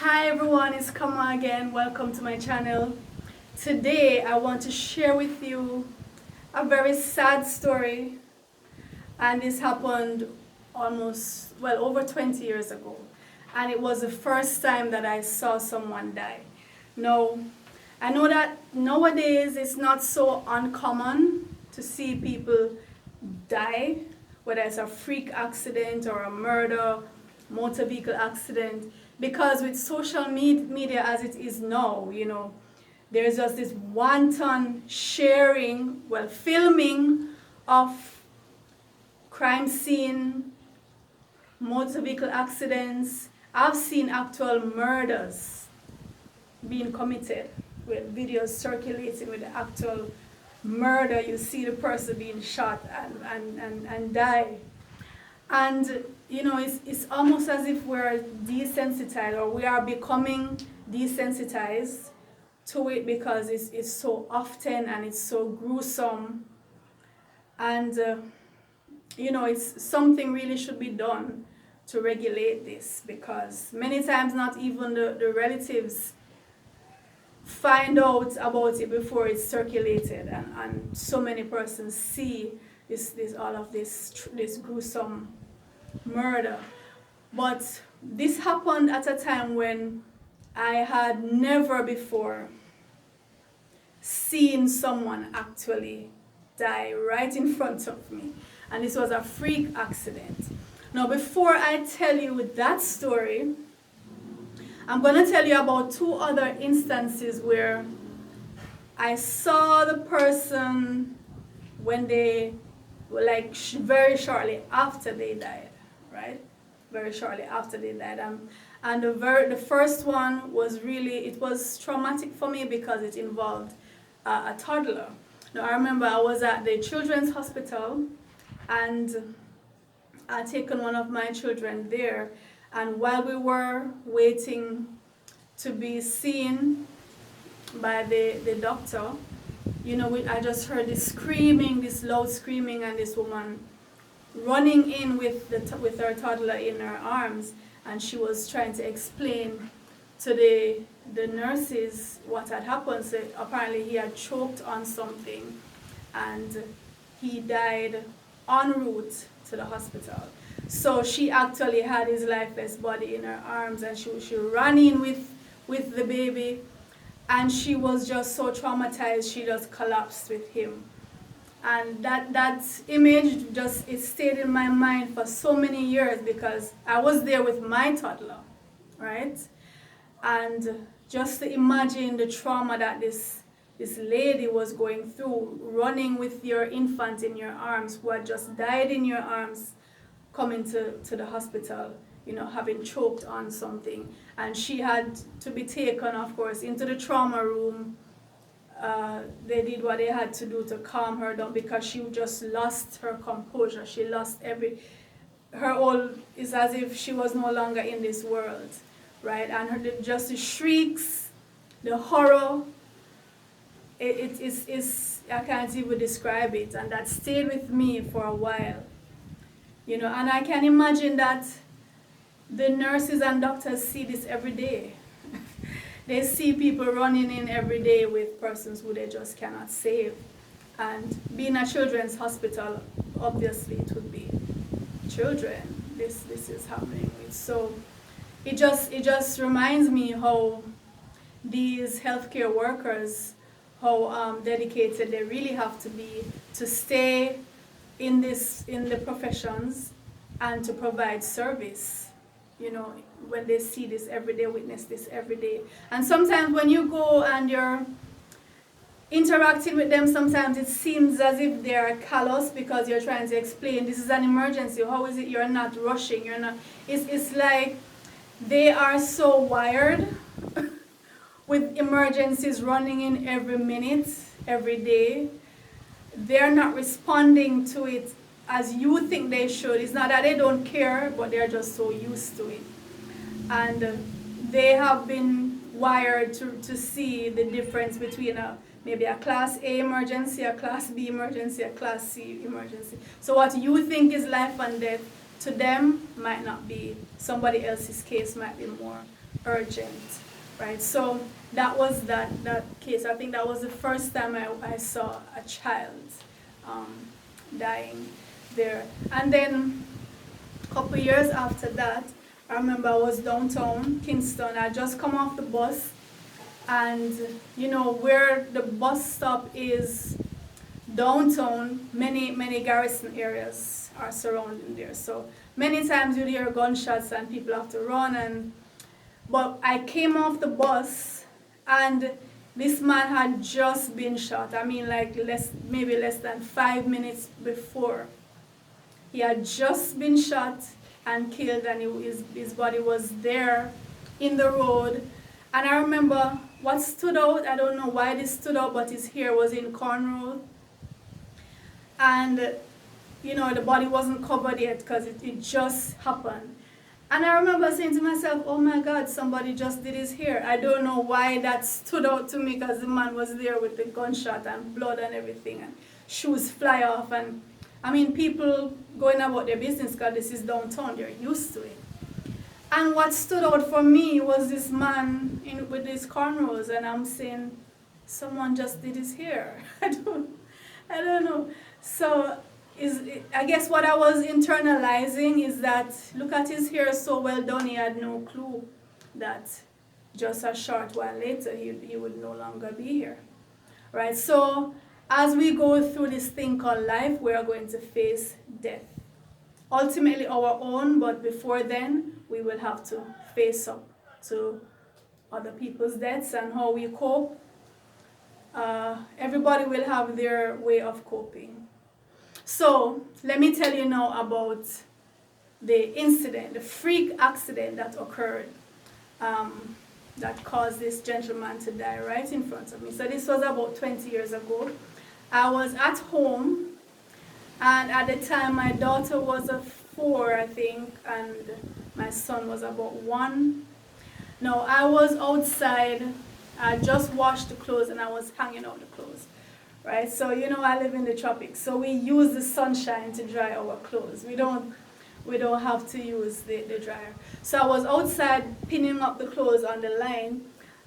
Hi everyone, it's Kamau again. Welcome to my channel. Today I want to share with you a very sad story, and this happened over 20 years ago, and it was the first time that I saw someone die. Now, I know that nowadays it's not so uncommon to see people die, whether it's a freak accident or a murder, motor vehicle accident, because with social media as it is now, there's just this wanton sharing, filming of crime scene, motor vehicle accidents. I've seen actual murders being committed with videos circulating with the actual murder. You see the person being shot and die. And it's almost as if we're desensitized, or we are becoming desensitized to it, because it's so often and it's so gruesome. And it's something really should be done to regulate this, because many times not even the relatives find out about it before it's circulated, and so many persons see this gruesome murder. But this happened at a time when I had never before seen someone actually die right in front of me, and this was a freak accident. Now, before I tell you that story, I'm going to tell you about two other instances where I saw the person when they were very shortly after they died, right? Very shortly after they died. And the first one was it was traumatic for me because it involved a toddler. Now, I remember I was at the children's hospital, and I had taken one of my children there. And while we were waiting to be seen by the doctor, I just heard this loud screaming, and this woman running in with her toddler in her arms, and she was trying to explain to the nurses what had happened. So apparently he had choked on something, and he died en route to the hospital. So she actually had his lifeless body in her arms, and she ran in with the baby, and she was just so traumatized, she just collapsed with him. And that image it stayed in my mind for so many years, because I was there with my toddler, right? And just to imagine the trauma that this lady was going through, running with your infant in your arms who had just died in your arms, coming to the hospital, having choked on something. And she had to be taken, of course, into the trauma room. They did what they had to do to calm her down, because she just lost her composure. She lost it's as if she was no longer in this world, right? And just the shrieks, the horror, it is I can't even describe it, and that stayed with me for a while. And I can imagine that the nurses and doctors see this every day. They see people running in every day with persons who they just cannot save. And being a children's hospital, obviously it would be children this is happening with. So it just reminds me how these healthcare workers, how dedicated they really have to be to stay in the professions and to provide service, when they see this every day, witness this every day. And sometimes when you go and you're interacting with them, sometimes it seems as if they are callous, because you're trying to explain this is an emergency. How is it you're not rushing? It's like they are so wired with emergencies running in every minute, every day. They're not responding to it as you think they should. It's not that they don't care, but they're just so used to it. And they have been wired to see the difference between maybe a class A emergency, a class B emergency, a class C emergency. So what you think is life and death, to them might not be. Somebody else's case might be more urgent, right? So that was that case. I think that was the first time I saw a child dying there. And then a couple years after that, I remember I was downtown Kingston. I just come off the bus, and you know where the bus stop is downtown, many garrison areas are surrounding there. So many times you'd hear gunshots and people have to run. But I came off the bus and this man had just been shot. I mean, like maybe less than 5 minutes before. He had just been shot and killed, and his body was there in the road. And I remember what stood out, I don't know why this stood out, but his hair was in cornrow. And, you know, the body wasn't covered yet because it just happened. And I remember saying to myself, oh my God, somebody just did his hair. I don't know why that stood out to me, because the man was there with the gunshot and blood and everything, and shoes fly off. And I mean, people going about their business because this is downtown, they're used to it. And what stood out for me was this man with his cornrows, and I'm saying, someone just did his hair. I don't know. So I guess what I was internalizing is that, look at his hair, so well done, he had no clue that just a short while later he would no longer be here, right? So as we go through this thing called life, we are going to face death. Ultimately our own, but before then, we will have to face up to other people's deaths and how we cope. Everybody will have their way of coping. So let me tell you now about the incident, the freak accident that occurred that caused this gentleman to die right in front of me. So this was about 20 years ago. I was at home, and at the time my daughter was 4, I think, and my son was about 1. No, I was outside. I just washed the clothes and I was hanging out the clothes. Right, so you know I live in the tropics, so we use the sunshine to dry our clothes. We don't have to use the dryer. So I was outside pinning up the clothes on the line,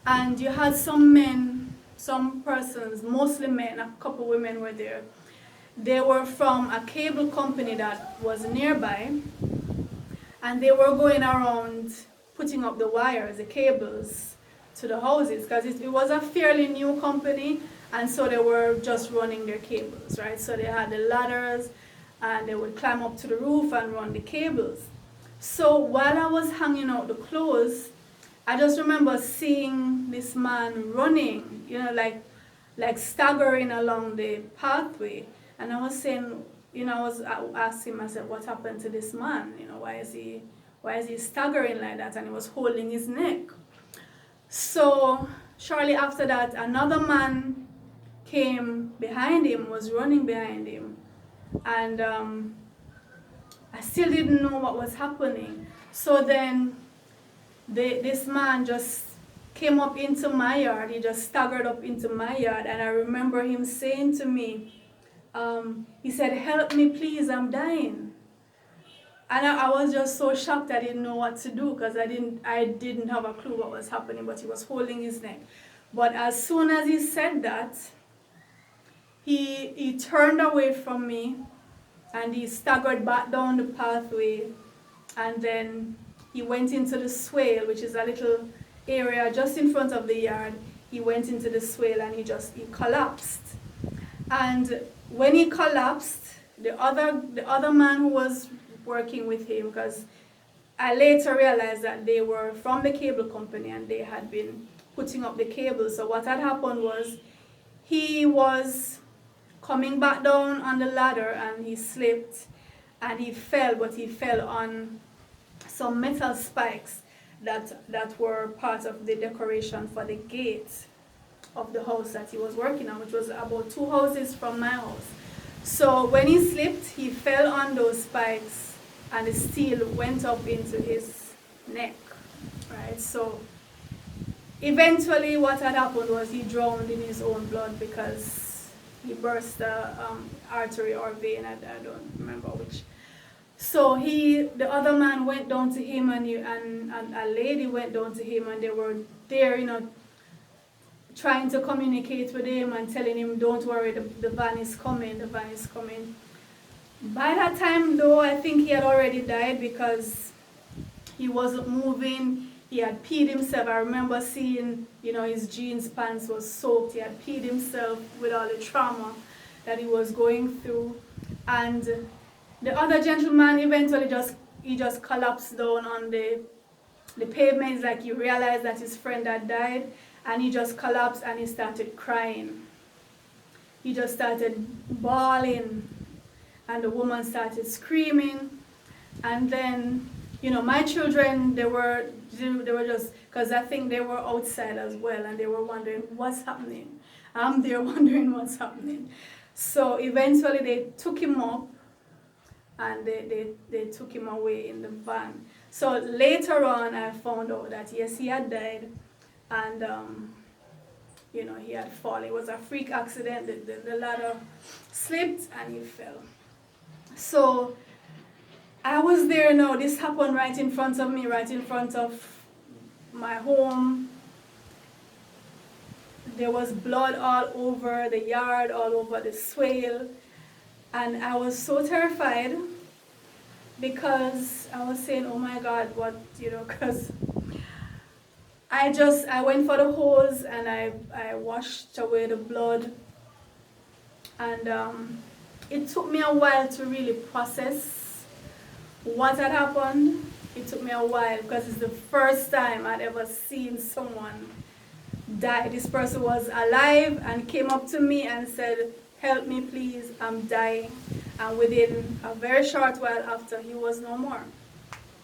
and you had some men, some persons, mostly men, a couple women were there. They were from a cable company that was nearby, and they were going around putting up the wires, the cables, to the houses, because it was a fairly new company. And so they were just running their cables, right? So they had the ladders, and they would climb up to the roof and run the cables. So while I was hanging out the clothes, I just remember seeing this man running, you know, like staggering along the pathway. And I was saying, you know, I was asking myself, what happened to this man? You know, why is he staggering like that? And he was holding his neck. So shortly after that, another man came behind him, was running behind him, and I still didn't know what was happening. So then this man just came up into my yard. He just staggered up into my yard, and I remember him saying to me, he said, "Help me please, I'm dying." And I was just so shocked. I didn't know what to do, because I didn't have a clue what was happening, but he was holding his neck. But as soon as he said that, he turned away from me, and he staggered back down the pathway, and then he went into the swale, which is a little area just in front of the yard. He went into the swale and he collapsed. And when he collapsed, the other man who was working with him, because I later realized that they were from the cable company and they had been putting up the cable. So what had happened was, he was coming back down on the ladder and he slipped and he fell, but he fell on some metal spikes that were part of the decoration for the gate of the house that he was working on, which was about 2 houses from my house. So when he slipped, he fell on those spikes and the steel went up into his neck, right? So eventually what had happened was he drowned in his own blood because he burst the artery or vein, I don't remember which. So the other man went down to him, and a lady went down to him, and they were there, trying to communicate with him and telling him, don't worry, the van is coming, the van is coming. By that time, though, I think he had already died because he wasn't moving. He had peed himself. I remember seeing, his jeans pants was soaked. He had peed himself with all the trauma that he was going through. And the other gentleman eventually just collapsed down on the pavement. It's like he realized that his friend had died, and he just collapsed and he started crying. He just started bawling, and the woman started screaming. And then, my children, they were just, because I think they were outside as well, and they were wondering what's happening. I'm there wondering what's happening. So eventually they took him up, and they took him away in the van. So later on, I found out that yes, he had died, and he had fallen. It was a freak accident. The ladder slipped and he fell. So I was there now. This happened right in front of me, right in front of my home. There was blood all over the yard, all over the swale. And I was so terrified because I was saying, oh my God, what, because I went for the hose and I washed away the blood. And it took me a while to really process what had happened. It took me a while because it's the first time I'd ever seen someone die. This person was alive and came up to me and said, help me please, I'm dying. And within a very short while after, he was no more.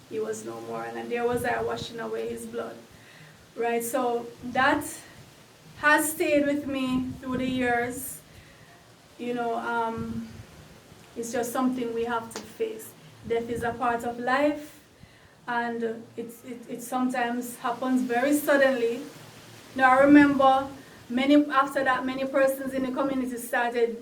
He was no more. And then there was I washing away his blood. Right, so that has stayed with me through the years. It's just something we have to face. Death is a part of life, and it sometimes happens very suddenly. Now I remember after that, many persons in the community started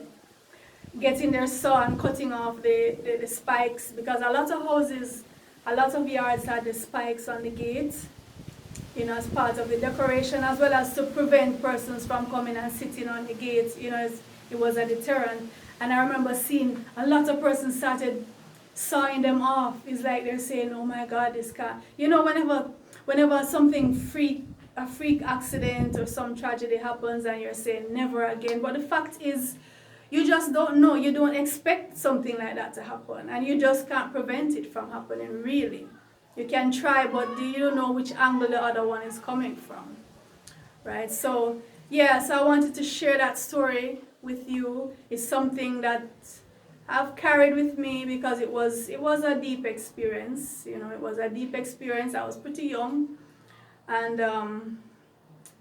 getting their saw and cutting off the spikes, because a lot of houses, a lot of yards had the spikes on the gate, as part of the decoration, as well as to prevent persons from coming and sitting on the gate, it was a deterrent. And I remember seeing a lot of persons started sawing them off. It's like they're saying, oh my God, this car. Whenever something a freak accident or some tragedy happens and you're saying never again. But the fact is, you just don't know. You don't expect something like that to happen. And you just can't prevent it from happening, really. You can try, but do you know which angle the other one is coming from? Right? So, yeah, so I wanted to share that story with you. It's something that I've carried with me because it was a deep experience. It was a deep experience. I was pretty young, and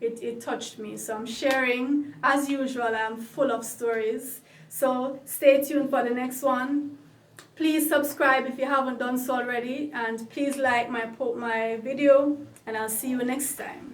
it touched me. So I'm sharing. As usual, I'm full of stories. So stay tuned for the next one. Please subscribe if you haven't done so already, and please like my video, and I'll see you next time.